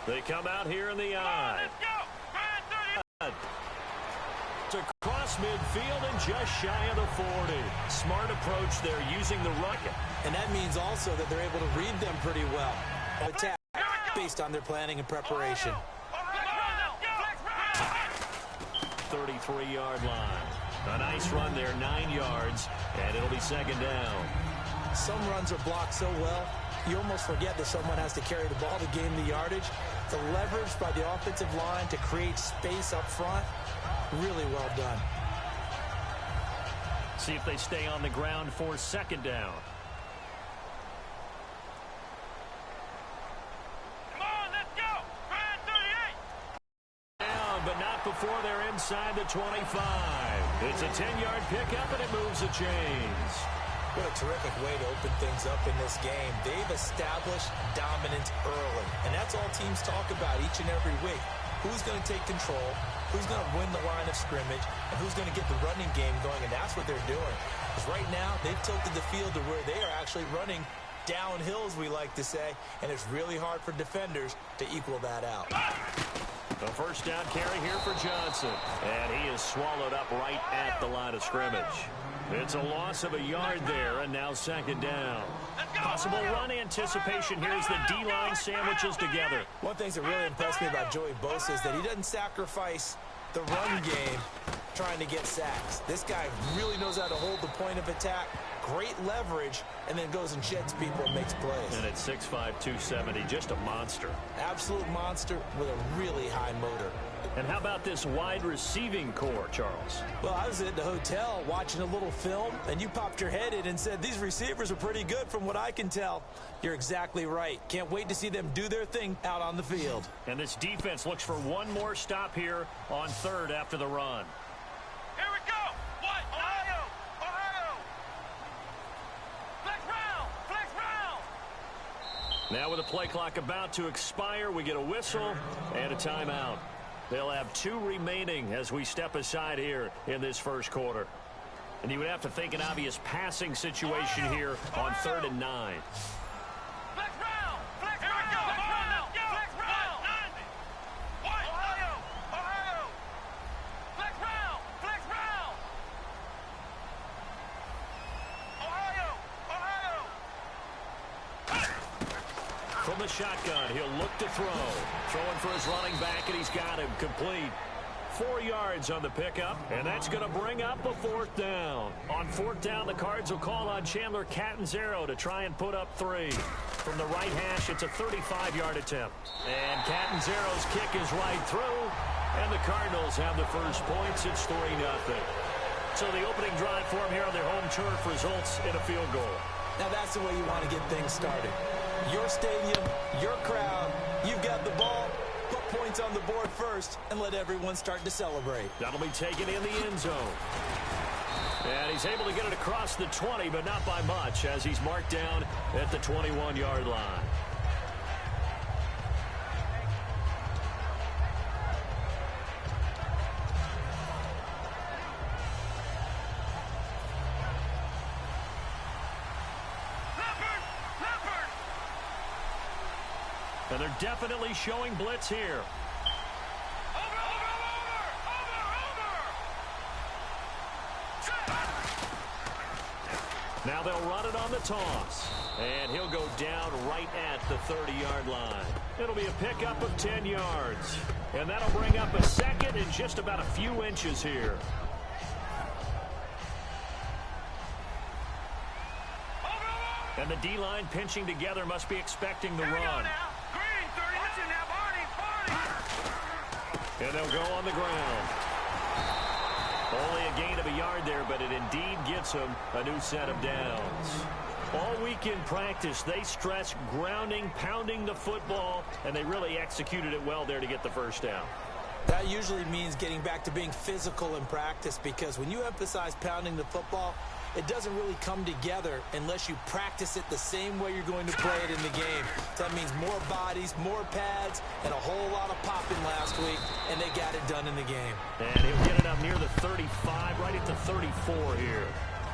They come out here in the eye. It's across midfield and just shy of the 40. Smart approach there using the rocket. And that means also that they're able to read them pretty well. Attack based on their planning and preparation. 33-yard line. A nice run there, 9 yards, and it'll be second down. Some runs are blocked so well, you almost forget that someone has to carry the ball to gain the yardage. The leverage by the offensive line to create space up front, really well done. See if they stay on the ground for second down. Come on, let's go. Try 38. Down, but not before they're inside the 25. It's a 10-yard pickup, and it moves the chains. What a terrific way to open things up in this game. They've established dominance early, and that's all teams talk about each and every week. Who's going to take control, who's going to win the line of scrimmage, and who's going to get the running game going, and that's what they're doing. Because right now, they've tilted the field to where they are actually running downhill, as we like to say, and it's really hard for defenders to equal that out. A first down carry here for Johnson, and he is swallowed up right at the line of scrimmage. It's a loss of a yard there, and now second down. Possible run anticipation here as the D-line sandwiches together. One thing that really impressed me about Joey Bosa is that he doesn't sacrifice the run game trying to get sacks. This guy really knows how to hold the point of attack, great leverage, and then goes and sheds people and makes plays. And at 6'5", 270, just a monster. Absolute monster with a really high motor. And how about this wide receiving core, Charles? Well, I was at the hotel watching a little film, and you popped your head in and said, these receivers are pretty good from what I can tell. You're exactly right. Can't wait to see them do their thing out on the field. And this defense looks for one more stop here on third after the run. Here we go. What? Ohio. Ohio. Flex round. Flex round. Now with the play clock about to expire, we get a whistle and a timeout. They'll have 2 remaining as we step aside here in this first quarter. And you would have to think an obvious passing situation here on 3rd and 9. Flex round. Flex round. Flex round. Flex round. Ohio. Ohio. Flex round. Flex round. Ohio. Ohio. From the shotgun, he'll look to throw. Throwing for his running back, and he's got him complete. 4 yards on the pickup, and that's going to bring up a 4th down. On 4th down, the Cards will call on Chandler Catanzaro to try and put up 3. From the right hash, it's a 35-yard attempt. And Catanzaro's kick is right through, and the Cardinals have the first points. It's 3-0. So the opening drive for them here on their home turf results in a field goal. Now that's the way you want to get things started. Your stadium, your crowd, you've got the ball, put points on the board first, and let everyone start to celebrate. That'll be taken in the end zone. And he's able to get it across the 20, but not by much, as he's marked down at the 21-yard line. And they're definitely showing blitz here. Now they'll run it on the toss. And he'll go down right at the 30-yard line. It'll be a pickup of 10 yards. And that'll bring up a second in just about a few inches here. And the D-line pinching together must be expecting the run. And they'll go on the ground. Only a gain of a yard there, but it indeed gets them a new set of downs. All week in practice, they stress grounding, pounding the football, and they really executed it well there to get the first down. That usually means getting back to being physical in practice, because when you emphasize pounding the football, it doesn't really come together unless you practice it the same way you're going to play it in the game. That means more bodies, more pads, and a whole lot of popping last week, and they got it done in the game. And he'll get it up near the 35, right at the 34 here.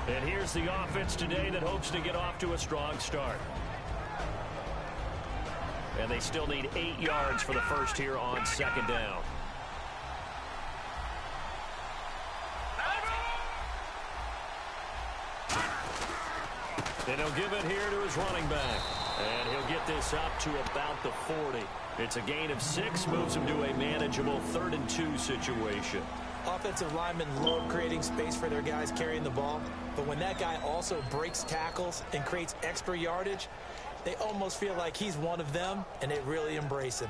And here's the offense today that hopes to get off to a strong start. and they still need 8 yards for the first here on second down. And he'll give it here to his running back. And he'll get this up to about the 40. It's a gain of 6, moves him to a manageable 3rd and 2 situation. Offensive linemen love creating space for their guys carrying the ball. But when that guy also breaks tackles and creates extra yardage, they almost feel like he's one of them, and they really embrace him.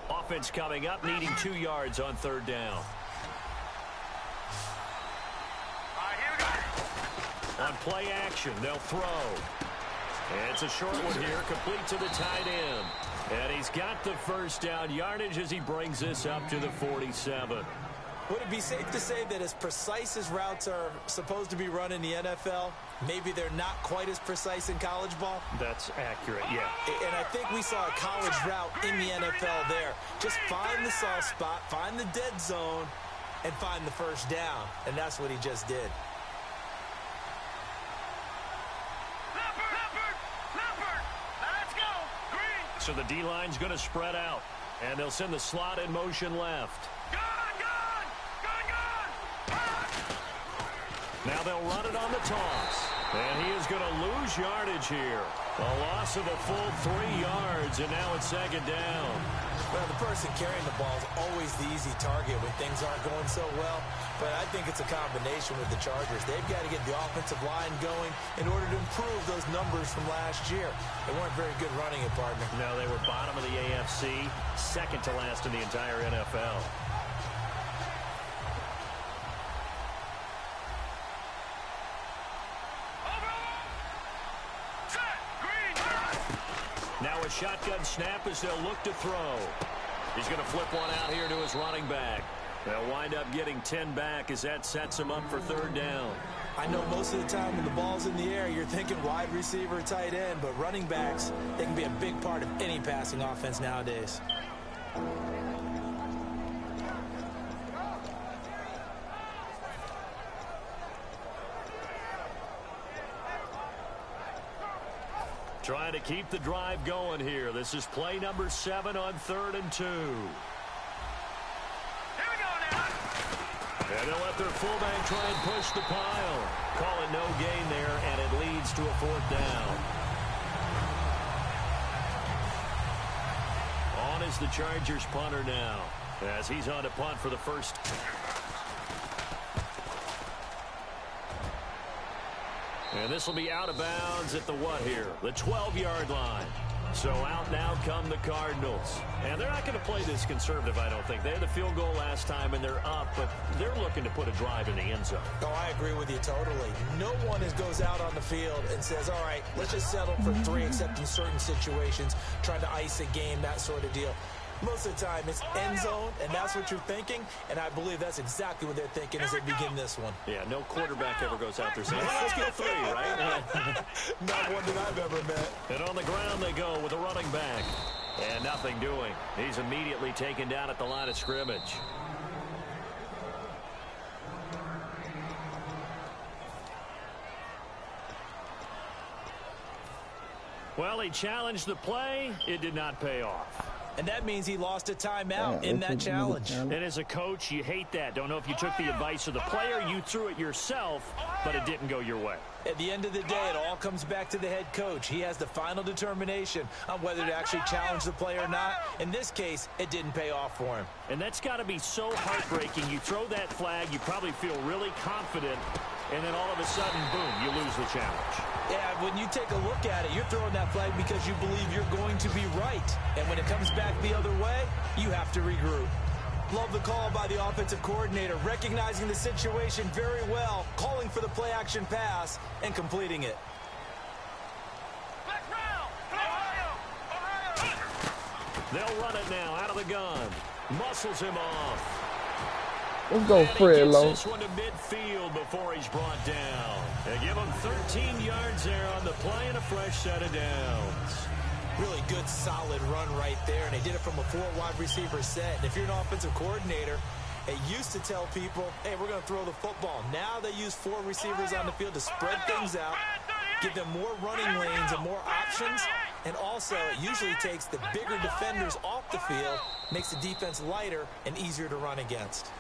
Offense coming up, needing 2 yards on 3rd down. On play action, they'll throw. And it's a short one here, complete to the tight end. And he's got the first down yardage as he brings this up to the 47. Would it be safe to say that as precise as routes are supposed to be run in the NFL, maybe they're not quite as precise in college ball? That's accurate, yeah. And I think we saw a college route in the NFL there. Just find the soft spot, find the dead zone, and find the first down. And that's what he just did. So the D-line's going to spread out, and they'll send the slot in motion left. Now they'll run it on the toss, and he is going to lose yardage here. A loss of a full 3 yards, and now it's second down. Well, the person carrying the ball is always the easy target when things aren't going so well. But I think it's a combination with the Chargers. They've got to get the offensive line going in order to improve those numbers from last year. They weren't very good running it, partner. No, they were bottom of the AFC, second to last in the entire NFL. Now a shotgun snap as they'll look to throw. He's going to flip one out here to his running back. They'll wind up getting 10 back as that sets him up for 3rd down. I know most of the time when the ball's in the air, you're thinking wide receiver, tight end, but running backs, they can be a big part of any passing offense nowadays. Trying to keep the drive going here. This is play number 7 on 3rd and 2. And they'll let their fullback try and push the pile. Call it no gain there, and it leads to a 4th down. On is the Chargers punter now, as he's on to punt for the first. And this will be out of bounds at the what here? The 12-yard line. So out now come the Cardinals. And they're not going to play this conservative, I don't think. They had the field goal last time, and they're up, but they're looking to put a drive in the end zone. Oh, I agree with you totally. No one goes out on the field and says, all right, let's just settle for 3, except in certain situations, trying to ice a game, that sort of deal. Most of the time, it's end zone, and that's what you're thinking, and I believe that's exactly what they're thinking as they begin this one. Yeah, no quarterback ever goes out there saying, let's get 3, right? Not one that I've ever met. And on the ground they go with a running back. And nothing doing. He's immediately taken down at the line of scrimmage. Well, he challenged the play. It did not pay off. And that means he lost a timeout in that challenge. And as a coach, you hate that. Don't know if you took the advice of the player, you threw it yourself, but it didn't go your way. At the end of the day, it all comes back to the head coach. He has the final determination on whether to actually challenge the play or not. In this case, it didn't pay off for him. And that's got to be so heartbreaking. You throw that flag, you probably feel really confident, and then all of a sudden, boom, you lose the challenge. Yeah, when you take a look at it, you're throwing that flag because you believe you're going to be right. And when it comes back the other way, you have to regroup. Love the call by the offensive coordinator, recognizing the situation very well, calling for the play-action pass, and completing it. They'll run it now out of the gun. Muscles him off. Let's go, Fred Lowe. This one to midfield before he's brought down. They give him 13 yards there on the play and a fresh set of downs. Really good, solid run right there, and they did it from a 4 wide receiver set. And if you're an offensive coordinator It used to tell people, hey, we're going to throw the football. Now they use 4 receivers on the field to spread things out, give them more running lanes and more options, and also it usually takes the bigger defenders off the field, makes the defense lighter and easier to run against.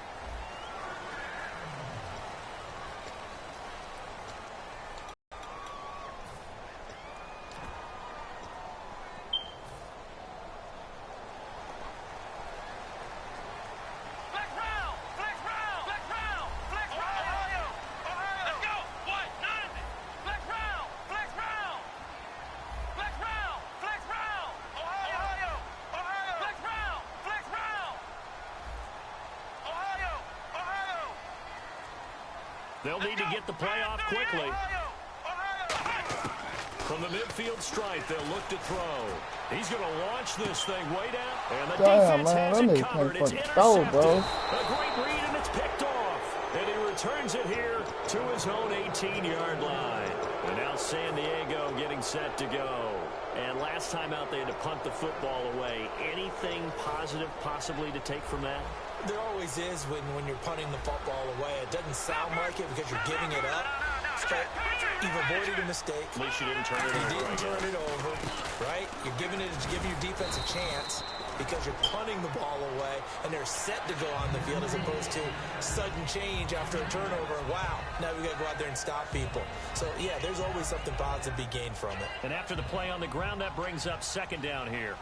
They'll need to get the play off quickly. From the midfield stripe, they'll look to throw. He's going to launch this thing way down. And the defense has it covered. It's intercepted. A great read, and it's picked off. And he returns it here to his own 18-yard line. And now San Diego getting set to go. And last time out, they had to punt the football away. Anything positive possibly to take from that? There always is when you're punting the football away. It doesn't sound like it because you're giving it up. But you've avoided a mistake. At least you didn't turn it over. You didn't turn it over, right? You're giving your defense a chance because you're punting the ball away, and they're set to go on the field as opposed to sudden change after a turnover. And wow, now we got to go out there and stop people. So, yeah, there's always something positive to be gained from it. And after the play on the ground, that brings up second down here.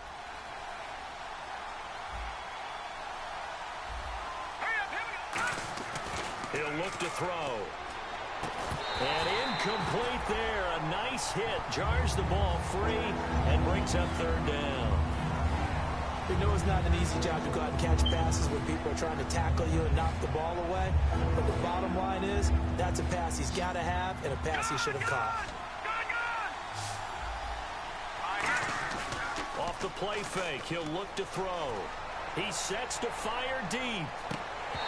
He'll look to throw. And incomplete there. A nice hit. Jars the ball free and brings up third down. We know it's not an easy job to go out and catch passes when people are trying to tackle you and knock the ball away. But the bottom line is that's a pass he's got to have and a pass he should have caught. Off the play fake, he'll look to throw. He sets to fire deep.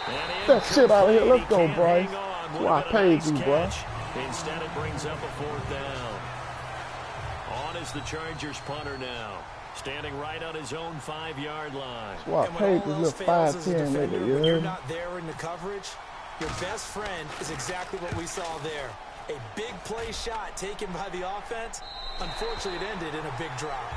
Get that shit out of here. Let's go, Bryce. That's why I paid you, bro. Instead, it brings up a fourth down. On is the Chargers punter now. Standing right on his own 5-yard line. That's why I paid this little 5-10 nigga, when you're not there in the coverage, your best friend is exactly what we saw there. A big play shot taken by the offense. Unfortunately, it ended in a big drop.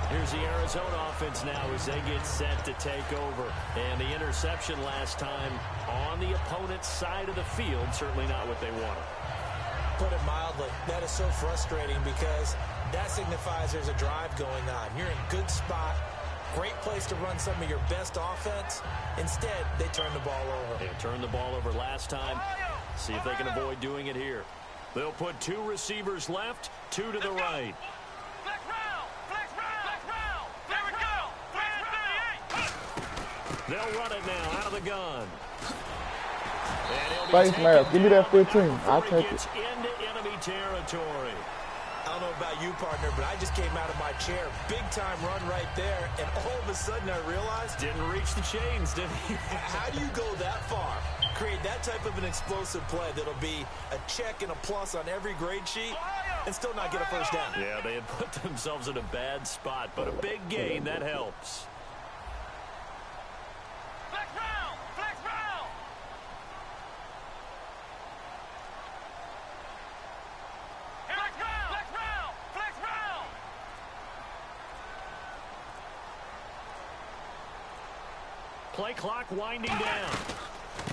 Here's the Arizona offense now as they get set to take over. And the interception last time on the opponent's side of the field, certainly not what they wanted. Put it mildly, that is so frustrating because that signifies there's a drive going on. You're in a good spot, great place to run some of your best offense. Instead, they turn the ball over. They turned the ball over last time. See if they can avoid doing it here. They'll put 2 receivers left, 2 to the right. They'll run it now out of the gun. Face mask. Give me that 15. I'll take it. Into enemy territory. I don't know about you, partner, but I just came out of my chair. Big time run right there, and all of a sudden I realized... Didn't reach the chains, did he? How do you go that far? Create that type of an explosive play that'll be a check and a plus on every grade sheet and still not get a first down. Yeah, they had put themselves in a bad spot, but a big gain, that helps. Play clock winding down.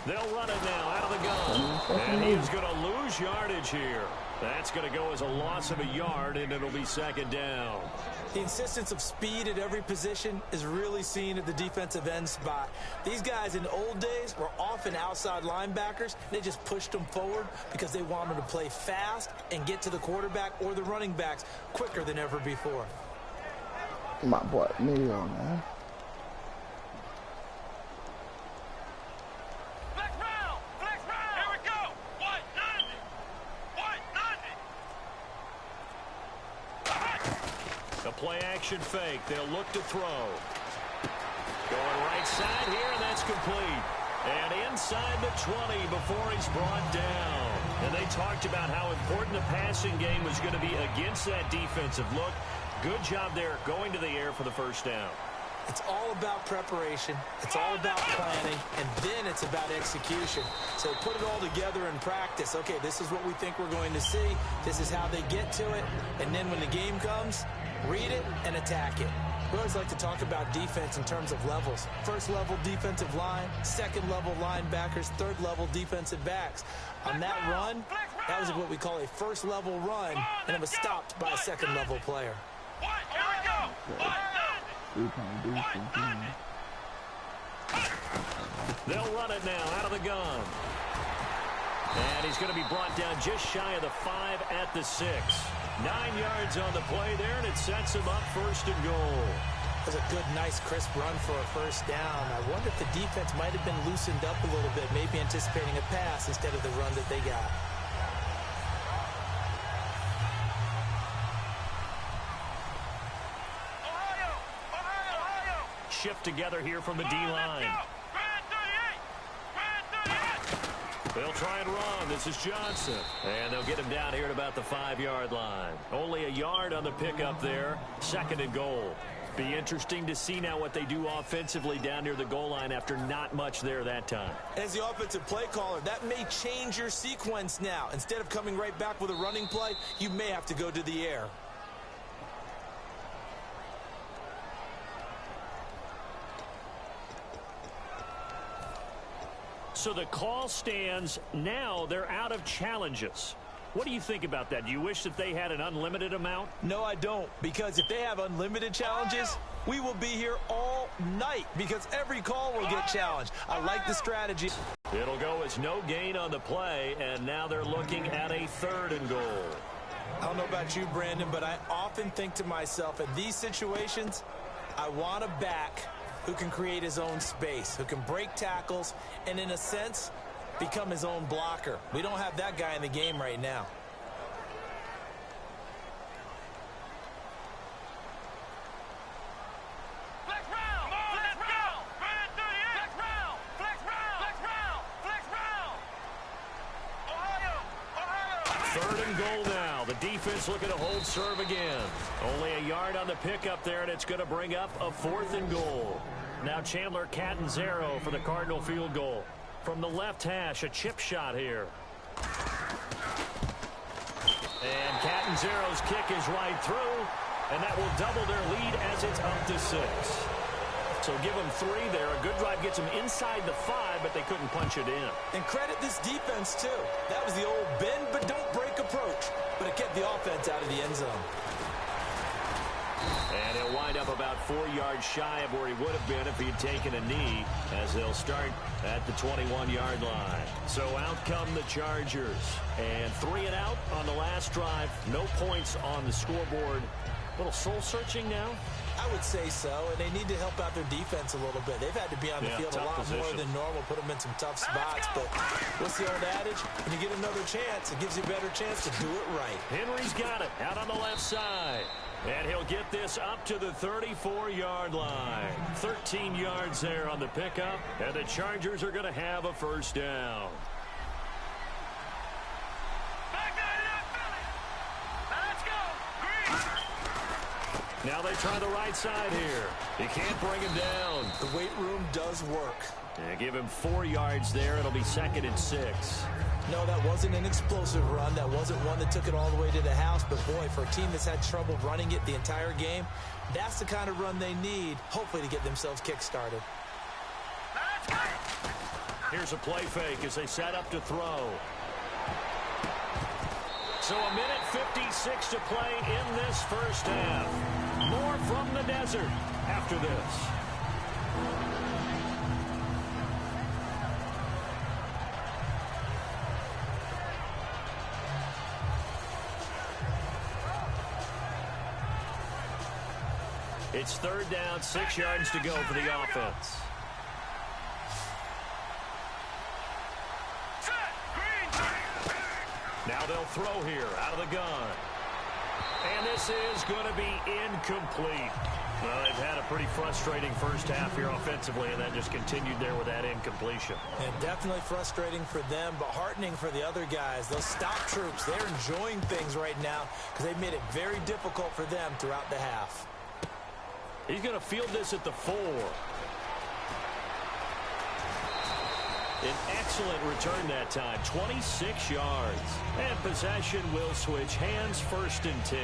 They'll run it now out of the gun. And he's going to lose yardage here. That's going to go as a loss of a yard, and it'll be second down. The insistence of speed at every position is really seen at the defensive end spot. These guys in the old days were often outside linebackers. They just pushed them forward because they wanted to play fast and get to the quarterback or the running backs quicker than ever before. My boy, Neil, man. Play-action fake. They'll look to throw. Going right side here, and that's complete. And inside the 20 before he's brought down. And they talked about how important the passing game was going to be against that defensive look. Good job there going to the air for the first down. It's all about preparation. It's all about planning. And then it's about execution. So put it all together in practice. Okay, this is what we think we're going to see. This is how they get to it. And then when the game comes, read it and attack it. We always like to talk about defense in terms of levels. First level defensive line, second level linebackers, third level defensive backs. On that run, that was what we call a first level run, and it was stopped by a second level player. They'll run it now out of the gun. And he's going to be brought down just shy of the 5 at the 6. 9 yards on the play there, and it sets him up first and goal. That was a good, nice, crisp run for a first down. I wonder if the defense might have been loosened up a little bit, maybe anticipating a pass instead of the run that they got. Shift together here from the D-line. They'll try and run. This is Johnson. And they'll get him down here at about the 5-yard line. Only a yard on the pickup there. Second and goal. Be interesting to see now what they do offensively down near the goal line after not much there that time. As the offensive play caller, that may change your sequence now. Instead of coming right back with a running play, you may have to go to the air. So the call stands. Now they're out of challenges. What do you think about that? Do you wish that they had an unlimited amount? No, I don't. Because if they have unlimited challenges, we will be here all night because every call will get challenged. I like the strategy. It'll go as no gain on the play, and now they're looking at a 3rd and goal. I don't know about you, Brandon, but I often think to myself, in these situations, I want a back who can create his own space, who can break tackles, and in a sense, become his own blocker. We don't have that guy in the game right now. Flex round! Flex round! Flex round! Flex round! Flex round! Flex round! Ohio! 3rd and goal now. The defense looking to hold serve again. Only a yard on the pickup there, and it's going to bring up a 4th and goal. Now Chandler Catanzaro for the Cardinal field goal. From the left hash, a chip shot here. And Catanzaro's kick is right through, and that will double their lead as it's up to 6. So give them 3 there. A good drive gets them inside the 5, but they couldn't punch it in. And credit this defense, too. That was the old bend but don't break approach, but it kept the offense out of the end zone. And he'll wind up about 4 yards shy of where he would have been if he had taken a knee, as they'll start at the 21-yard line. So out come the Chargers. And 3 and out on the last drive. No points on the scoreboard. A little soul-searching now? I would say so, and they need to help out their defense a little bit. They've had to be on the field a lot more than normal, put them in some tough spots. But what's the old adage? When you get another chance, it gives you a better chance to do it right. Henry's got it out on the left side. And he'll get this up to the 34-yard line. 13 yards there on the pickup, and the Chargers are going to have a first down. Now they try the right side here. You can't bring him down. The weight room does work. And give him 4 yards there. It'll be 2nd and 6. No, that wasn't an explosive run. That wasn't one that took it all the way to the house. But, boy, for a team that's had trouble running it the entire game, that's the kind of run they need, hopefully, to get themselves kick-started. Here's a play fake as they set up to throw. So a minute 56 to play in this first half. More from the desert after this. It's 3rd down, 6 yards to go for the offense. Now they'll throw here out of the gun. And this is going to be incomplete. Well, they've had a pretty frustrating first half here offensively, and that just continued there with that incompletion. And definitely frustrating for them, but heartening for the other guys. Those stop troops, they're enjoying things right now because they've made it very difficult for them throughout the half. He's going to field this at the 4. An excellent return that time, 26 yards. And possession will switch hands, 1st and 10.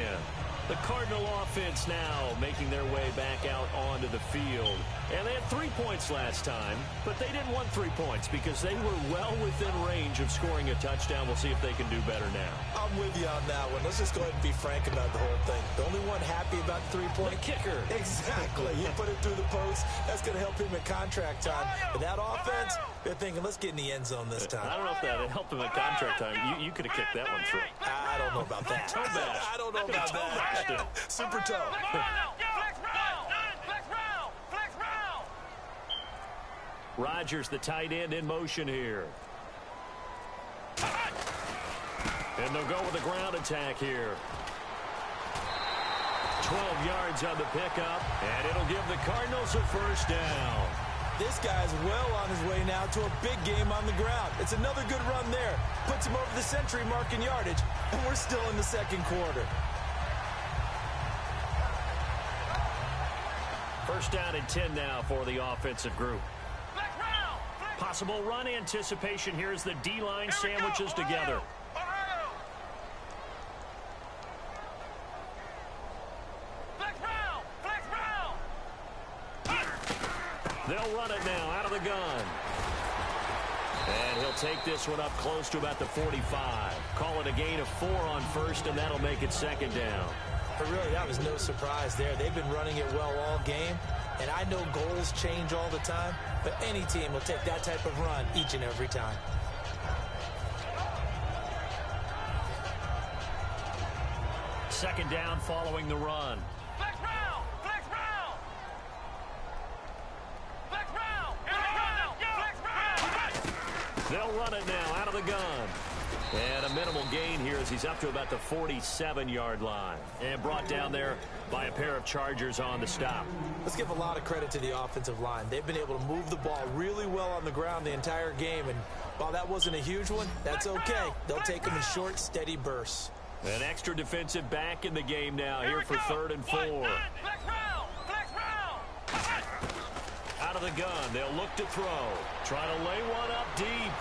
The Cardinal offense now making their way back out onto the field. And they had 3 points last time, but they didn't want 3 points because they were well within range of scoring a touchdown. We'll see if they can do better now. I'm with you on that one. Let's just go ahead and be frank about the whole thing. The only one happy about the 3-point kicker. Exactly. He put it through the post. That's going to help him at contract time. But that offense, they're thinking, let's get in the end zone this time. I don't know if that helped him at contract time. You could have kicked that one through. I don't know about that. Toe bash. I don't know about that. Super toe. Rodgers, the tight end, in motion here. And they'll go with a ground attack here. 12 yards on the pickup, and it'll give the Cardinals a 1st down. This guy's well on his way now to a big game on the ground. It's another good run there. Puts him over the century mark in yardage, and we're still in the 2nd quarter. 1st down and 10 now for the offensive group. Possible run anticipation here as the D-line sandwiches together. They'll run it now out of the gun. And he'll take this one up close to about the 45. Call it a gain of 4 on 1st, and that'll make it 2nd down. But really, that was no surprise there. They've been running it well all game. And I know goals change all the time, but any team will take that type of run each and every time. Second down following the run. Flex round! Flex round! Flex round! Flex round! They'll run it now out of the gun. And a minimal gain here as he's up to about the 47-yard line. And brought down there by a pair of Chargers on the stop. Let's give a lot of credit to the offensive line. They've been able to move the ball really well on the ground the entire game. And while that wasn't a huge one, that's okay. They'll take them in short, steady bursts. An extra defensive back in the game now here for 3rd and 4. Flex round! Flex round! Out of the gun, they'll look to throw. Try to lay one up deep.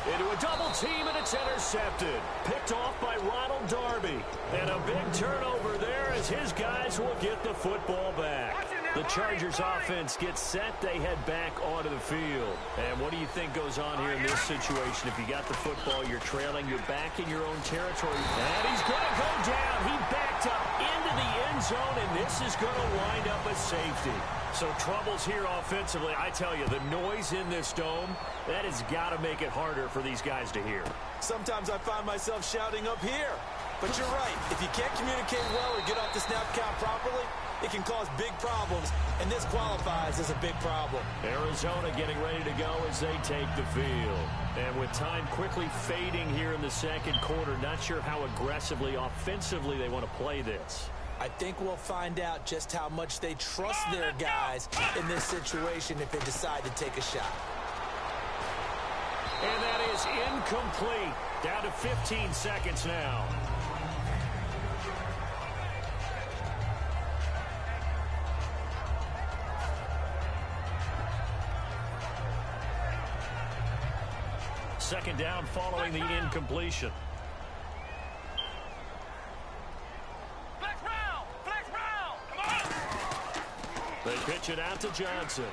Into a double team, and it's intercepted. Picked off by Ronald Darby. And a big turnover there as his guys will get the football back. The Chargers offense gets set. They head back onto the field. And what do you think goes on here in this situation? If you got the football, you're trailing, you're back in your own territory. And he's going to go down. He backed up into the end zone, and this is going to wind up a safety. So troubles here offensively. I tell you, the noise in this dome, that has got to make it harder for these guys to hear. Sometimes I find myself shouting up here. But you're right. If you can't communicate well or get off the snap count properly, it can cause big problems, and this qualifies as a big problem. Arizona getting ready to go as they take the field. And with time quickly fading here in the 2nd quarter, not sure how aggressively, offensively they want to play this. I think we'll find out just how much they trust their guys in this situation if they decide to take a shot. And that is incomplete. Down to 15 seconds now. Second down following the incompletion. Flex round! Flex round! Come on! They pitch it out to Johnson.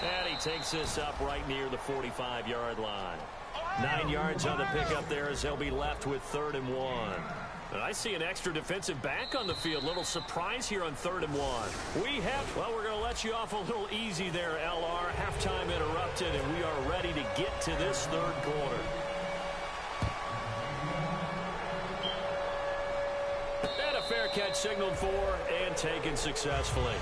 And he takes this up right near the 45-yard line. 9 yards on the pickup there as they'll be left with 3rd and 1. And I see an extra defensive back on the field. Little surprise here on 3rd and 1. Well, we're going to let you off a little easy there, LR. Halftime interrupted, and we are ready to get to this 3rd quarter. And a fair catch signaled for and taken successfully.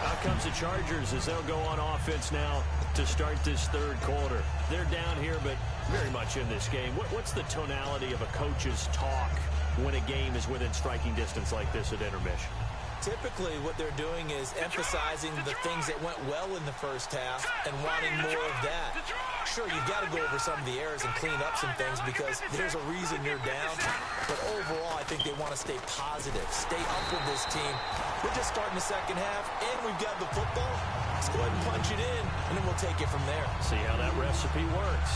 Out comes the Chargers as they'll go on offense now to start this 3rd quarter. They're down here, but very much in this game. What's the tonality of a coach's talk when a game is within striking distance like this at intermission? Typically, what they're doing is emphasizing the things that went well in the first half and wanting more of that. Sure, you've got to go over some of the errors and clean up some things because there's a reason you're down. But overall, I think they want to stay positive, stay up with this team. We're just starting the second half, and we've got the football. Let's go ahead and punch it in, and then we'll take it from there. See how that recipe works.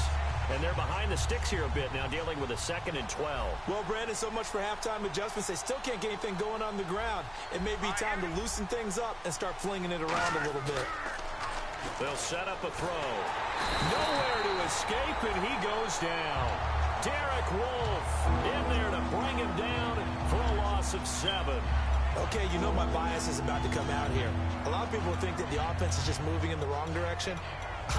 And they're behind the sticks here a bit now, dealing with a 2nd and 12. Well, Brandon, so much for halftime adjustments. They still can't get anything going on the ground. It may be time to loosen things up and start flinging it around a little bit. They'll set up a throw. Nowhere to escape, and he goes down. Derek Wolfe in there to bring him down for a loss of 7. Okay, you know my bias is about to come out here. A lot of people think that the offense is just moving in the wrong direction.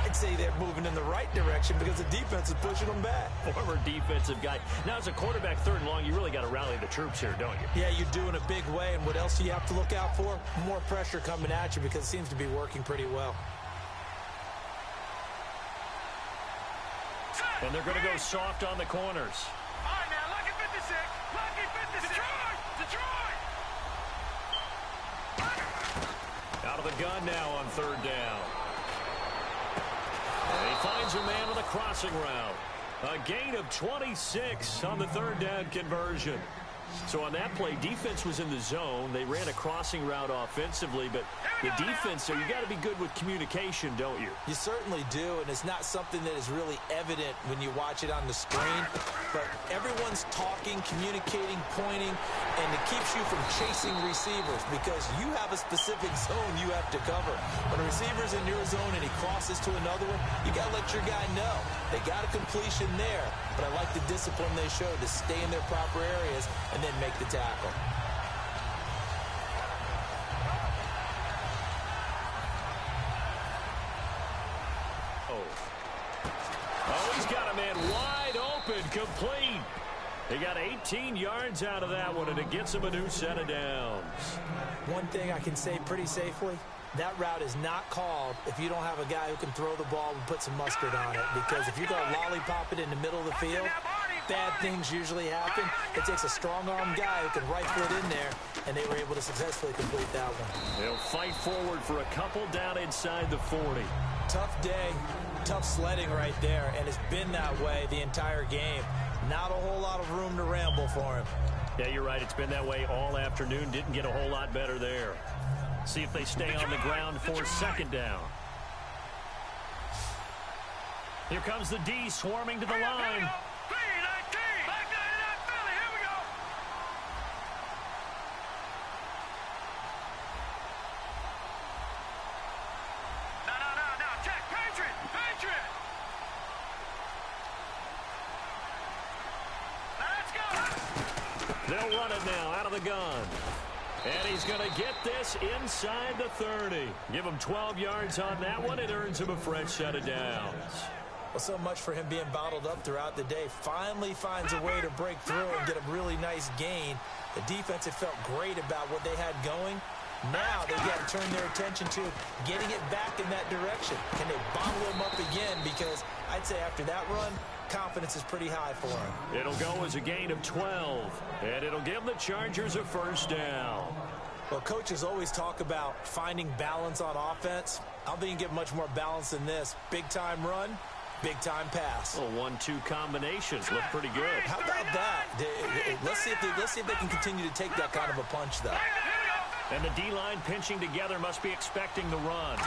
I'd say they're moving in the right direction because the defense is pushing them back. Former defensive guy. Now, as a quarterback 3rd and long, you really got to rally the troops here, don't you? Yeah, you do in a big way. And what else do you have to look out for? More pressure coming at you because it seems to be working pretty well. And they're going to go soft on the corners. All right, now, lucky 56. Lucky 56. Detroit! Out of the gun now on 3rd down. And he finds a man on the crossing route. A gain of 26 on the 3rd down conversion. So on that play, defense was in the zone. They ran a crossing route offensively, but the defense there, you got to be good with communication, don't you? You certainly do, and it's not something that is really evident when you watch it on the screen. But everyone's talking, communicating, pointing, and it keeps you from chasing receivers because you have a specific zone you have to cover. When a receiver's in your zone and he crosses to another one, you got to let your guy know. They got a completion there, but I like the discipline they showed to stay in their proper areas and then make the tackle. Oh, he's got a man wide open, complete. He got 18 yards out of that one, and it gets him a new set of downs. One thing I can say pretty safely, that route is not called if you don't have a guy who can throw the ball and put some mustard on it. Because if you're going to lollipop it in the middle of the field, bad things usually happen. It takes a strong-arm guy who can rifle it in there, and they were able to successfully complete that one. They'll fight forward for a couple down inside the 40. Tough day, tough sledding right there, and it's been that way the entire game. Not a whole lot of room to ramble for him. Yeah, you're right. It's been that way all afternoon. Didn't get a whole lot better there. See if they stay on the ground for 2nd down. Here comes the D swarming to the line. They'll run it now out of the gun. And he's going to get this inside the 30. Give him 12 yards on that one. It earns him a fresh set of downs. Well, so much for him being bottled up throughout the day. Finally finds a way to break through and get a really nice gain. The defense had felt great about what they had going. Now they've got to turn their attention to getting it back in that direction. Can they bottle him up again? Because I'd say after that run, confidence is pretty high for him. It'll go as a gain of 12, and it'll give the Chargers a 1st down. Well, coaches always talk about finding balance on offense. I don't think you can get much more balance than this. Big-time run, big-time pass. Well, 1-2 combinations look pretty good. How about that? Let's see if they can continue to take that kind of a punch, though. And the D-line pinching together must be expecting the run.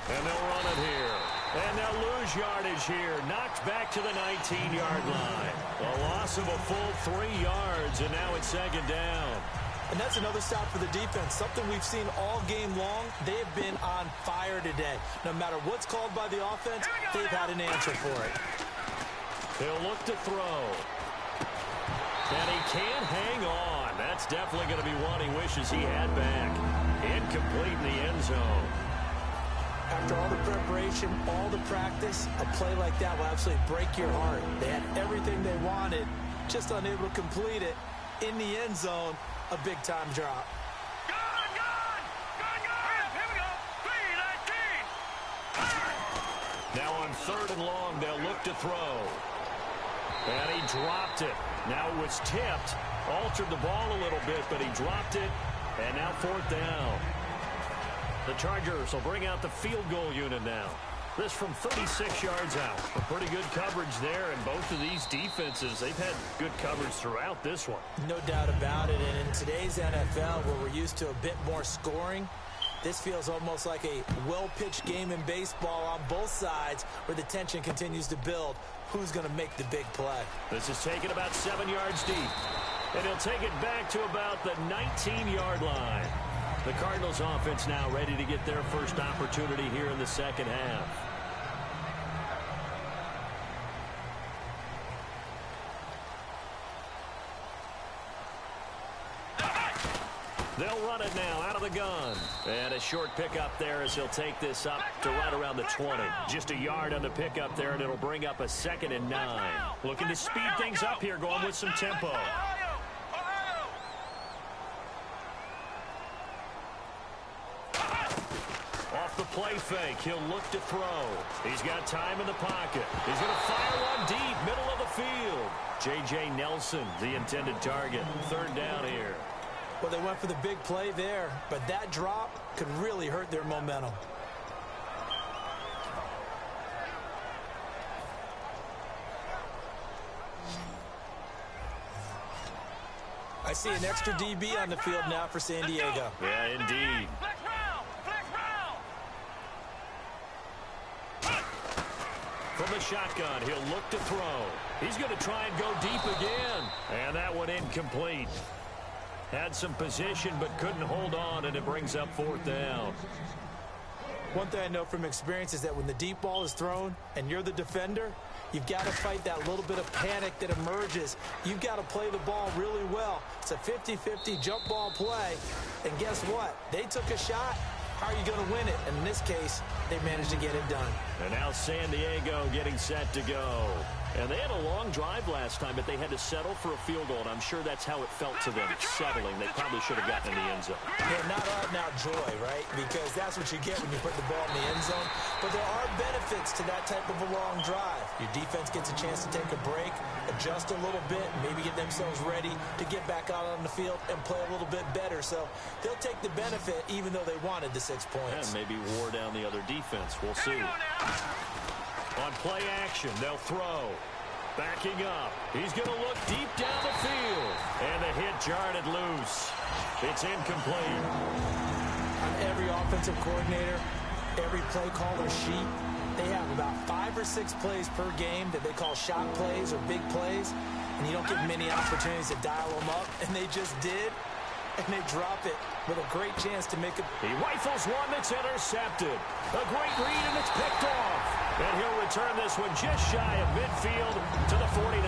And they'll run it here. And they'll lose yardage here. Knocked back to the 19-yard line. A loss of a full 3 yards, and now it's 2nd down. And that's another stop for the defense. Something we've seen all game long. They have been on fire today. No matter what's called by the offense, they've had an answer for it. He'll look to throw. And he can't hang on. That's definitely going to be one he wishes he had back. Incomplete in the end zone. After all the preparation, all the practice, a play like that will absolutely break your heart. They had everything they wanted, just unable to complete it. In the end zone, a big-time drop. Gone! Here we go. 3-19. Now on 3rd and long, they'll look to throw. And he dropped it. Now it was tipped. Altered the ball a little bit, but he dropped it. And now 4th down. The Chargers will bring out the field goal unit now. This from 36 yards out. A pretty good coverage there, and both of these defenses, they've had good coverage throughout this one. No doubt about it, and in today's NFL, where we're used to a bit more scoring, this feels almost like a well-pitched game in baseball on both sides where the tension continues to build. Who's going to make the big play? This is taken about 7 yards deep, and he'll take it back to about the 19-yard line. The Cardinals offense now ready to get their first opportunity here in the second half. They'll run it now out of the gun. And a short pickup there as he'll take this up to right around the 20. Just a yard on the pickup there, and it'll bring up a 2nd and 9. Looking to speed things up here, going with some tempo. Off the play fake, he'll look to throw. He's got time in the pocket. He's going to fire one deep, middle of the field. J.J. Nelson, the intended target. 3rd down here. Well, they went for the big play there, but that drop could really hurt their momentum. I see an extra DB on the field now for San Diego. Yeah, indeed. From the shotgun, he'll look to throw. He's going to try and go deep again. And that one incomplete. Had some position but couldn't hold on, and it brings up 4th down. One thing I know from experience is that when the deep ball is thrown and you're the defender, you've got to fight that little bit of panic that emerges. You've got to play the ball really well. It's a 50-50 jump ball play. And guess what? They took a shot. How are you going to win it? And in this case, they managed to get it done. And now San Diego getting set to go. And they had a long drive last time, but they had to settle for a field goal, and I'm sure that's how it felt to them, settling. They probably should have gotten in the end zone. Yeah, not out-and-out joy, right? Because that's what you get when you put the ball in the end zone. But there are benefits to that type of a long drive. Your defense gets a chance to take a break, adjust a little bit, and maybe get themselves ready to get back out on the field and play a little bit better. So they'll take the benefit even though they wanted the 6 points. And maybe wore down the other defense. We'll see. On play action, they'll throw. Backing up. He's going to look deep down the field. And the hit jarred it loose. It's incomplete. On every offensive coordinator, every play caller sheet, they have about 5 or 6 plays per game that they call shot plays or big plays. And you don't get many opportunities to dial them up. And they just did. And they drop it with a great chance to make it. He rifles one that's intercepted. A great read, and it's picked off. And he'll return this one just shy of midfield to the 49.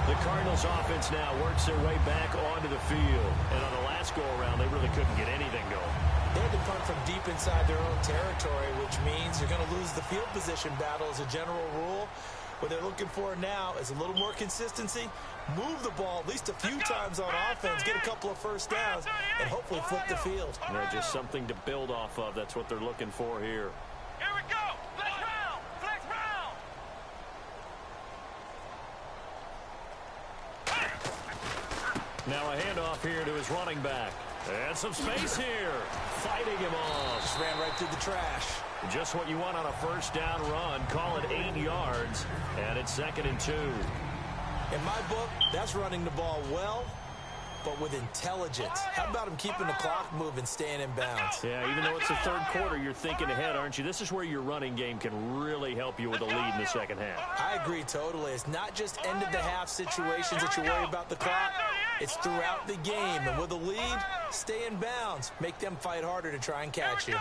The Cardinals offense now works their way back onto the field. And on the last go-around, they really couldn't get anything going. They had to punt from deep inside their own territory, which means you're going to lose the field position battle as a general rule. What they're looking for now is a little more consistency, move the ball at least a few times on offense, get a couple of first downs, and hopefully flip the field. Yeah, just something to build off of. That's what they're looking for here. Here we go. Flex round. Flex round. Now a handoff here to his running back. And some space here. Fighting him off. Just ran right through the trash. Just what you want on a first down run. Call it 8 yards. And it's 2nd and 2. In my book, that's running the ball well, but with intelligence. How about him keeping the clock moving, staying in bounds? Yeah, even though it's the third quarter, you're thinking ahead, aren't you? This is where your running game can really help you with a lead in the second half. I agree totally. It's not just end-of-the-half situations that you worry about the clock. It's throughout the game. And with a lead, stay in bounds. Make them fight harder to try and catch you.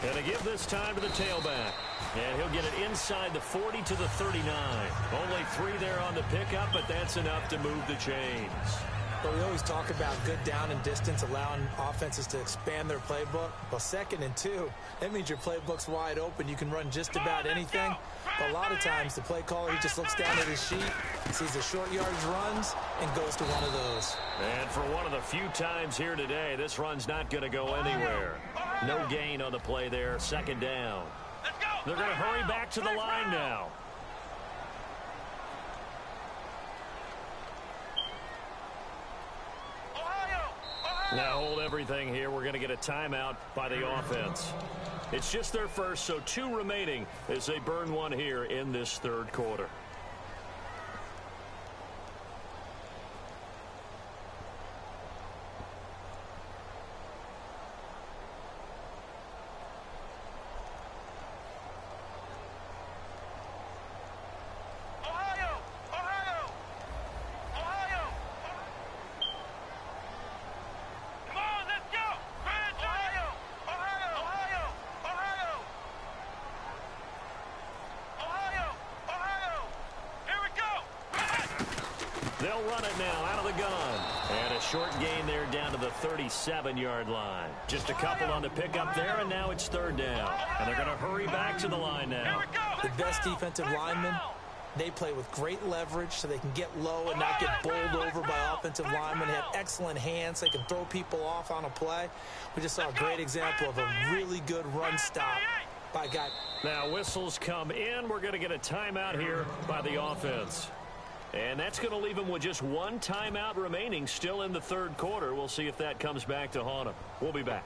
And to give this time to the tailback. And he'll get it inside the 40 to the 39. Only 3 there on the pickup, but that's enough to move the chains. But we always talk about good down and distance, allowing offenses to expand their playbook. Well, 2nd and 2, that means your playbook's wide open. You can run just about anything. But a lot of times, the play caller, he just looks down at his sheet, sees the short yardage runs, and goes to one of those. And for one of the few times here today, this run's not going to go anywhere. No gain on the play there, 2nd down. They're going to hurry back to the line now. Ohio! Now hold everything here. We're going to get a timeout by the offense. It's just their first, so 2 remaining as they burn one here in this third quarter. They'll run it now out of the gun. And a short gain there down to the 37-yard line. Just a couple on the pickup there, and now it's third down. And they're going to hurry back to the line now. The best defensive linemen, they play with great leverage so they can get low and not get bowled over by offensive linemen. They have excellent hands. They can throw people off on a play. We just saw a great example of a really good run stop by a guy. Now whistles come in. We're going to get a timeout here by the offense. And that's going to leave them with just 1 timeout remaining still in the third quarter. We'll see if that comes back to haunt them. We'll be back.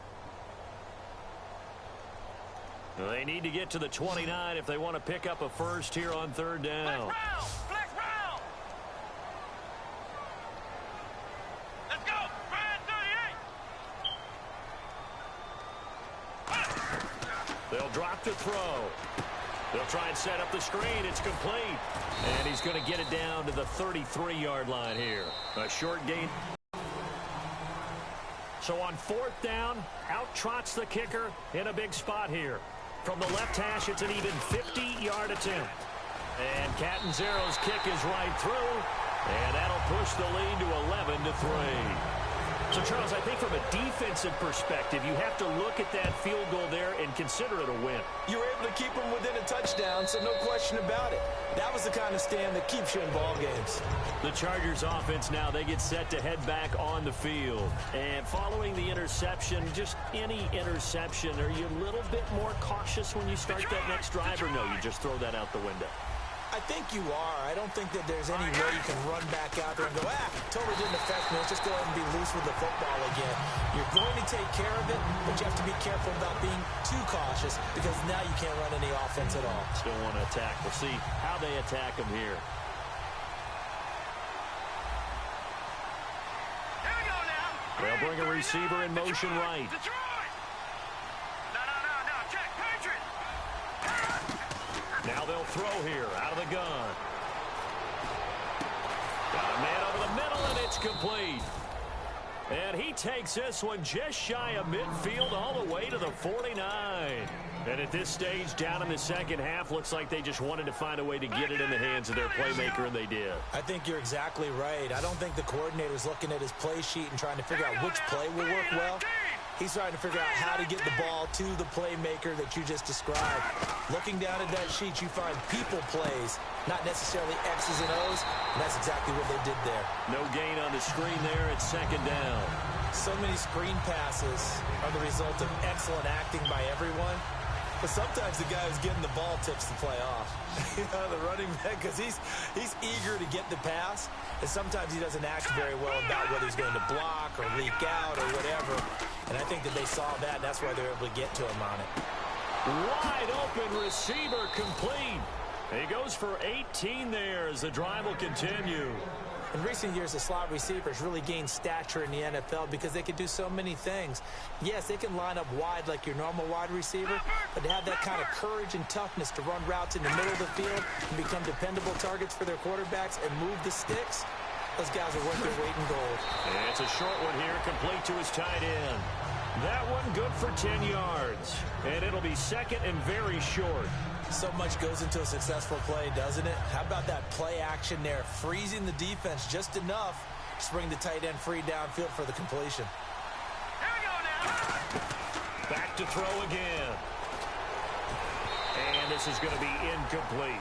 They need to get to the 29 if they want to pick up a first here on third down. Flex round. Let's go. Brand 38. They'll drop the throw. They'll try and set up the screen. It's complete. And he's going to get it down to the 33-yard line here. A short gain. So on fourth down, out trots the kicker in a big spot here. From the left hash, it's an even 50-yard attempt. And Catanzaro's kick is right through. And that'll push the lead to 11-3. So, Charles, I think from a defensive perspective, you have to look at that field goal there and consider it a win. You were able to keep them within a touchdown, so no question about it. That was the kind of stand that keeps you in ball games. The Chargers offense now, they get set to head back on the field. And following the interception, just any interception, are you a little bit more cautious when you start that next drive, or no, you just throw that out the window? I think you are. I don't think that there's any way you can run back out there and go, totally didn't affect me. Let's just go ahead and be loose with the football again. You're going to take care of it, but you have to be careful about being too cautious because now you can't run any offense at all. Still want to attack. We'll see how they attack them here. Here we go now. They'll bring a receiver in motion right. Detroit. No. Check. Patriot. Now they'll throw here out of the gun. Got a man over the middle, and it's complete. And he takes this one just shy of midfield all the way to the 49. And at this stage, down in the second half, looks like they just wanted to find a way to get it in the hands of their playmaker, and they did. I think you're exactly right. I don't think the coordinator's looking at his play sheet and trying to figure out which play will work well. He's trying to figure out how to get the ball to the playmaker that you just described. Looking down at that sheet, you find people plays, not necessarily X's and O's, and that's exactly what they did there. No gain on the screen there. It's second down. So many screen passes are the result of excellent acting by everyone, but sometimes the guy who's getting the ball tips the play off. The running back, because he's eager to get the pass, and sometimes he doesn't act very well about whether he's going to block or leak out or whatever. And I think that they saw that, and that's why they were able to get to him on it. Wide open receiver complete. He goes for 18 there as the drive will continue. In recent years, the slot receivers really gained stature in the NFL because they can do so many things. Yes, they can line up wide like your normal wide receiver, but to have that kind of courage and toughness to run routes in the middle of the field and become dependable targets for their quarterbacks and move the sticks, those guys are worth their weight in gold. And it's a short one here, complete to his tight end. That one good for 10 yards. And it'll be second and very short. So much goes into a successful play, doesn't it? How about that play action there, freezing the defense just enough to bring the tight end free downfield for the completion. Here we go now. Back to throw again. And this is going to be incomplete.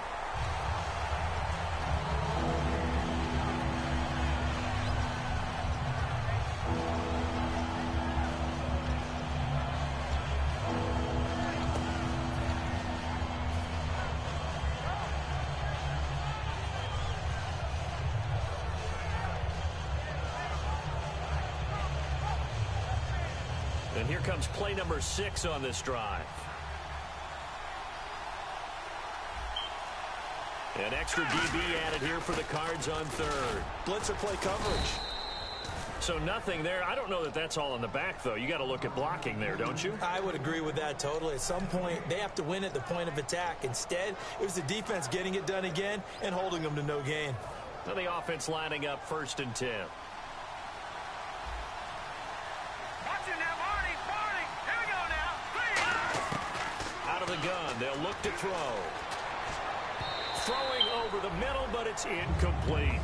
And here comes play number 6 on this drive. An extra DB added here for the Cards on third. Blitzer play coverage. So nothing there. I don't know that that's all in the back, though. You got to look at blocking there, don't you? I would agree with that totally. At some point, they have to win at the point of attack. Instead, it was the defense getting it done again and holding them to no gain. Now the offense lining up 1st and 10. Out of the gun, they'll look to throw. Throwing over the middle, but it's incomplete.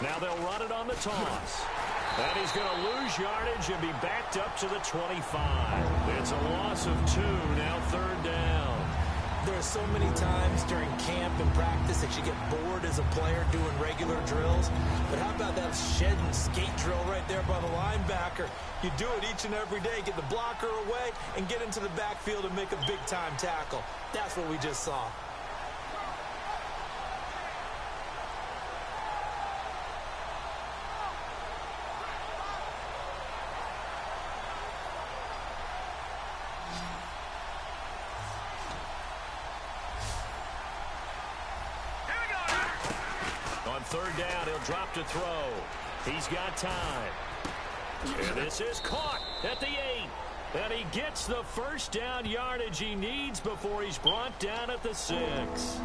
Now they'll run it on the toss. And he's going to lose yardage and be backed up to the 25. It's a loss of 2, now 3rd down. There are so many times during camp and practice that you get bored as a player doing regular drills. But how about that shed and skate drill right there by the linebacker? You do it each and every day. Get the blocker away and get into the backfield and make a big-time tackle. That's what we just saw. On 3rd down, he'll drop to throw. He's got time. And this is caught at the 8. And he gets the 1st down yardage he needs before he's brought down at the 6.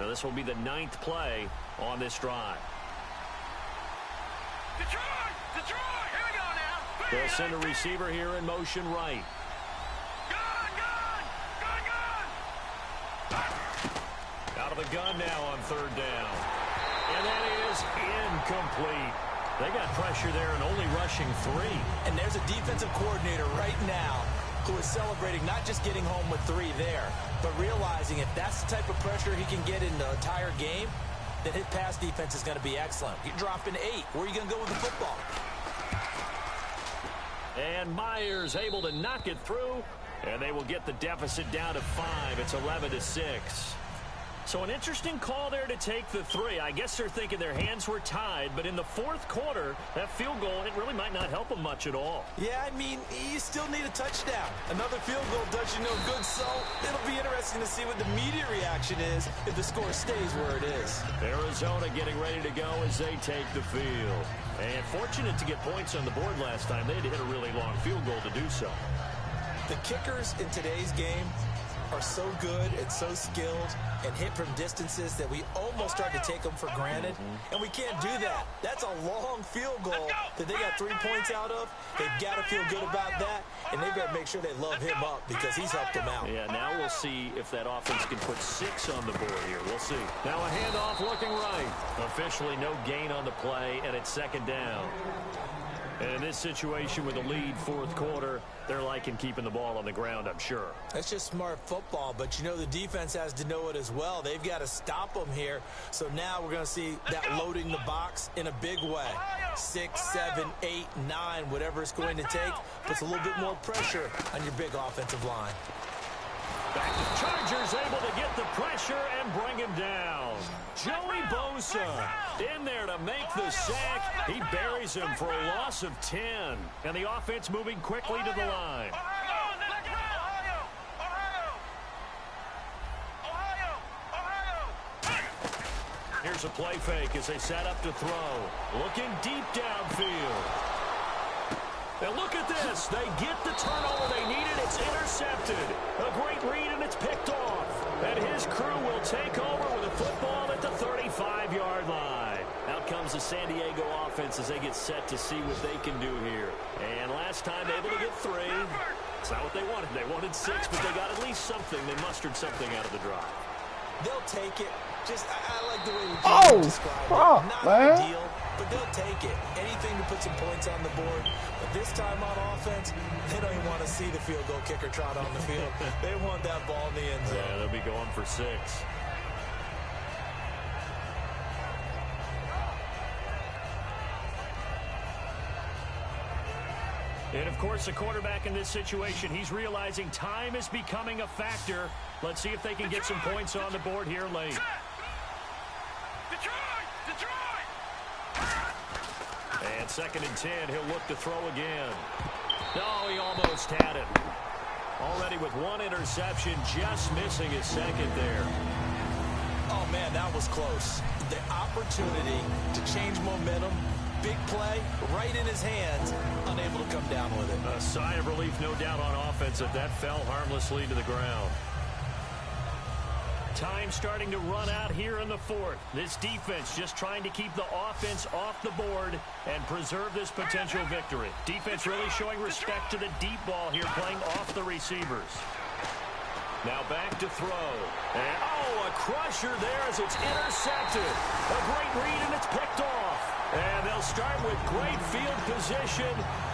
Now this will be the 9th play on this drive. Detroit! Here we go now! They'll send a receiver here in motion right. Out of the gun now on 3rd down. And that is incomplete. They got pressure there and only rushing 3. And there's a defensive coordinator right now who is celebrating not just getting home with 3 there, but realizing if that's the type of pressure he can get in the entire game, then his pass defense is going to be excellent. You're dropping 8. Where are you going to go with the football? And Myers able to knock it through, and they will get the deficit down to 5. It's 11-6. So an interesting call there to take the 3. I guess they're thinking their hands were tied, but in the 4th quarter, that field goal, it really might not help them much at all. Yeah, I mean, you still need a touchdown. Another field goal does you no good, so it'll be interesting to see what the media reaction is if the score stays where it is. Arizona getting ready to go as they take the field. And fortunate to get points on the board last time. They had to hit a really long field goal to do so. The kickers in today's game are so good and so skilled and hit from distances that we almost start to take them for granted. And we can't do that. That's a long field goal that they got 3 points out of. They've got to feel good about that, and they've got to make sure they love him up because he's helped them out. Yeah, now we'll see if that offense can put 6 on the board here. We'll see. Now a handoff looking right. Officially no gain on the play, and it's 2nd down. And in this situation with a lead 4th quarter, they're liking keeping the ball on the ground, I'm sure. That's just smart football, but you know the defense has to know it as well. They've got to stop them here. So now we're going to see that loading the box in a big way. 6, 7, 8, 9, whatever it's going to take, puts a little bit more pressure on your big offensive line. Back to Chargers, able to get the pressure and bring him down. Joey Bosa in there to make the sack. He buries him for a loss of 10. And the offense moving quickly to the line. Here's a play fake as they set up to throw. Looking deep downfield. Now look at this. They get the turnover they needed. It's intercepted. A great read, and it's picked off. And his crew will take over with a football at the 35-yard line. Out comes the San Diego offense as they get set to see what they can do here. And last time able to get 3. It's not what they wanted. They wanted 6, but they got at least something. They mustered something out of the drive. They'll take it. Just, I like the way Oh, we described fuck, it. Not man. ideal, but they'll take it. Anything to put some points on the board. But this time on offense, they don't even want to see the field goal kicker trot on the field. They want that ball in the end zone. Yeah, they'll be going for 6. And, of course, the quarterback in this situation, he's realizing time is becoming a factor. Let's see if they can get some points on the board here late. And 2nd and 10, he'll look to throw again. No, he almost had it. Already with 1 interception, just missing his 2nd there. Oh, man, that was close. The opportunity to change momentum, big play, right in his hands, unable to come down with it. A sigh of relief, no doubt, on offense that fell harmlessly to the ground. Time starting to run out here in the 4th. This defense just trying to keep the offense off the board and preserve this potential victory. Defense really showing respect to the deep ball here, playing off the receivers. Now back to throw. And, a crusher there as it's intercepted. A great read, and it's picked off. And they'll start with great field position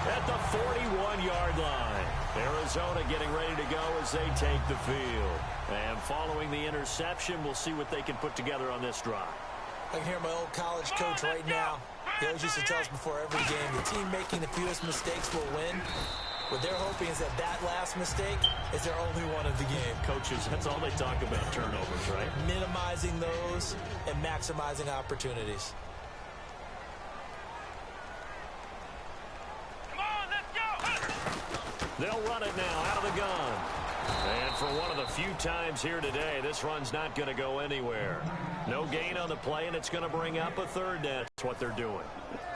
at the 41-yard line. Arizona getting ready to go as they take the field. And following the interception, we'll see what they can put together on this drive. I can hear my old college coach right now. He always used to tell us before every game, the team making the fewest mistakes will win. What they're hoping is that last mistake is their only one of the game. Coaches, that's all they talk about, turnovers, right? Minimizing those and maximizing opportunities. They'll run it now out of the gun. And for one of the few times here today, this run's not going to go anywhere. No gain on the play, and it's going to bring up a 3rd down. That's what they're doing.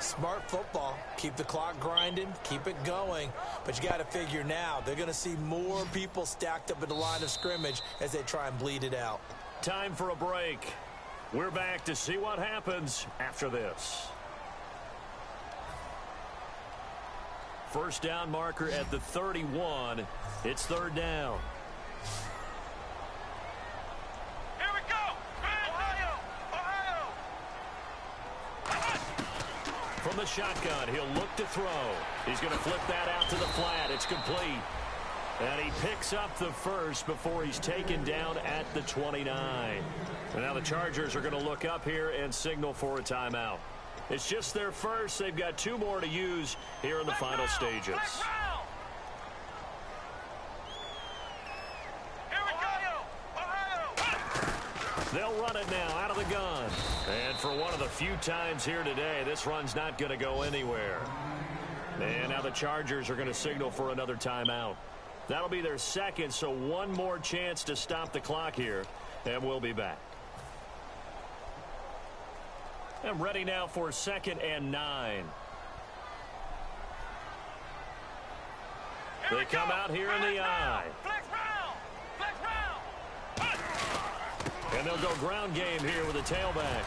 Smart football. Keep the clock grinding. Keep it going. But you got to figure now, they're going to see more people stacked up at the line of scrimmage as they try and bleed it out. Time for a break. We're back to see what happens after this. First down marker at the 31. It's 3rd down. Here we go. Ohio. From the shotgun, he'll look to throw. He's going to flip that out to the flat. It's complete. And he picks up the 1st before he's taken down at the 29. And now the Chargers are going to look up here and signal for a timeout. It's just their 1st. They've got 2 more to use here in the final stages. They'll run it now out of the gun. And for one of the few times here today, this run's not going to go anywhere. And now the Chargers are going to signal for another timeout. That'll be their 2nd, so 1 more chance to stop the clock here. And we'll be back. And ready now for 2nd and 9. They come out here in the I. And they'll go ground game here with a tailback.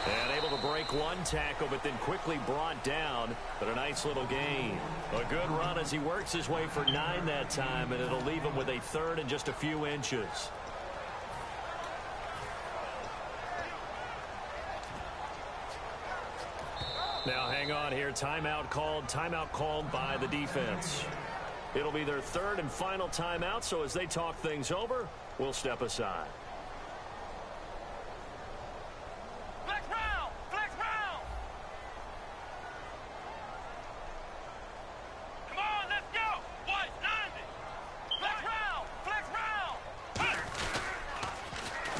And able to break 1 tackle, but then quickly brought down. But a nice little gain. A good run as he works his way for 9 that time, and it'll leave him with a 3rd and just a few inches. Now hang on here. Timeout called by the defense. It'll be their 3rd and final timeout, so as they talk things over, we'll step aside. Flex round! Flex round! Come on, let's go! White, 90! Flex round! Flex round!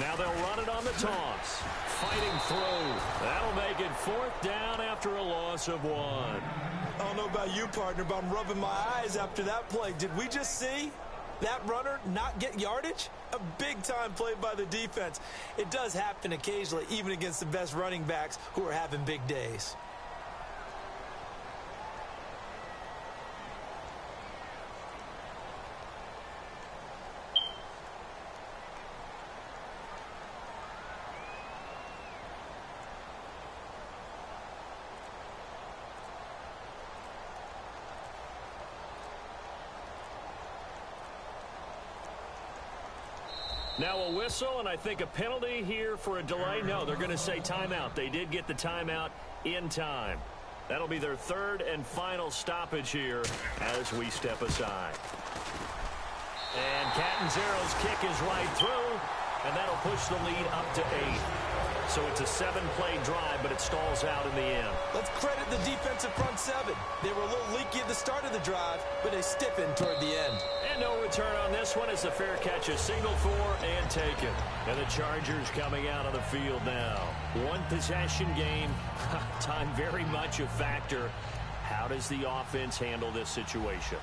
Now they'll run it on the toss. Fighting through. That'll make it 4th down after a loss of 1. I don't know about you, partner, but I'm rubbing my eyes after that play. Did we just see that runner not get yardage? A big-time play by the defense. It does happen occasionally, even against the best running backs who are having big days. Now a whistle, and I think a penalty here for a delay. No, they're going to say timeout. They did get the timeout in time. That'll be their third and final stoppage here as we step aside. And Catanzaro's kick is right through, and that'll push the lead up to 8. So it's a 7-play drive, but it stalls out in the end. Let's credit the defensive front 7. They were a little leaky at the start of the drive, but they stiffened toward the end. And no return on this one as the fair catch is singled for and taken. And the Chargers coming out on the field now. One possession game, time very much a factor. How does the offense handle this situation?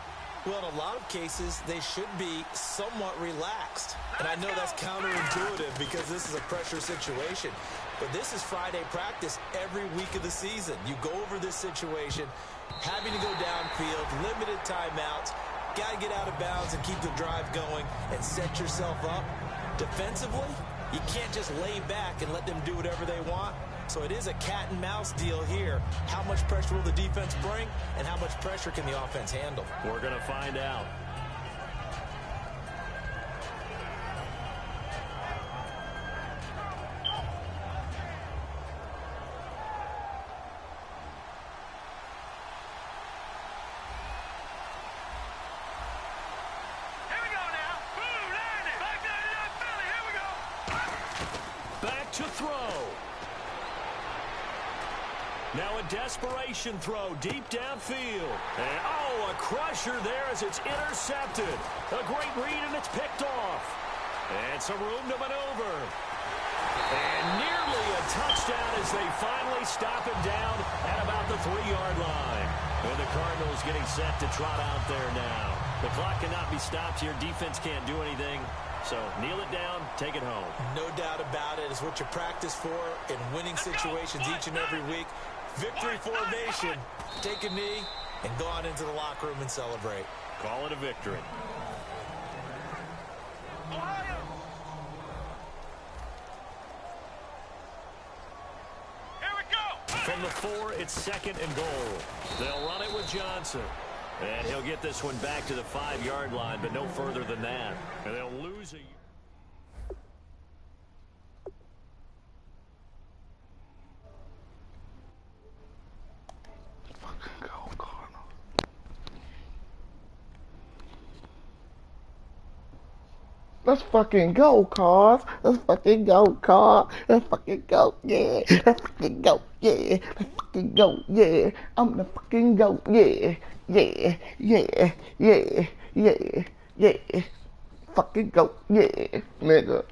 Well, in a lot of cases, they should be somewhat relaxed. And I know that's counterintuitive because this is a pressure situation. But this is Friday practice every week of the season. You go over this situation, having to go downfield, limited timeouts, got to get out of bounds and keep the drive going and set yourself up. Defensively, you can't just lay back and let them do whatever they want. So it is a cat and mouse deal here. How much pressure will the defense bring, and how much pressure can the offense handle? We're going to find out. Here we go now. Boom, landed. Back to the Philly. Here we go. Back to throw. Now a desperation throw deep downfield. And, oh, a crusher there as it's intercepted. A great read, and it's picked off. And some room to maneuver. And nearly a touchdown as they finally stop him down at about the 3-yard line. And the Cardinals getting set to trot out there now. The clock cannot be stopped here. Defense can't do anything. So kneel it down, take it home. No doubt about it. It's what you practice for in winning situations each and every week. Victory formation. Take a knee and go on into the locker room and celebrate. Call it a victory. Ohio. Here we go. From the 4, it's 2nd and goal. They'll run it with Johnson. And he'll get this one back to the 5-yard line, but no further than that. And they'll lose a... Let's fucking go, Cars. Let's fucking go, Cars. Let's fucking go, yeah. Let's fucking go, yeah. Let's fucking go, yeah. I'm gonna fucking go, yeah. Yeah, yeah, yeah, yeah, yeah. Fucking go, yeah, nigga.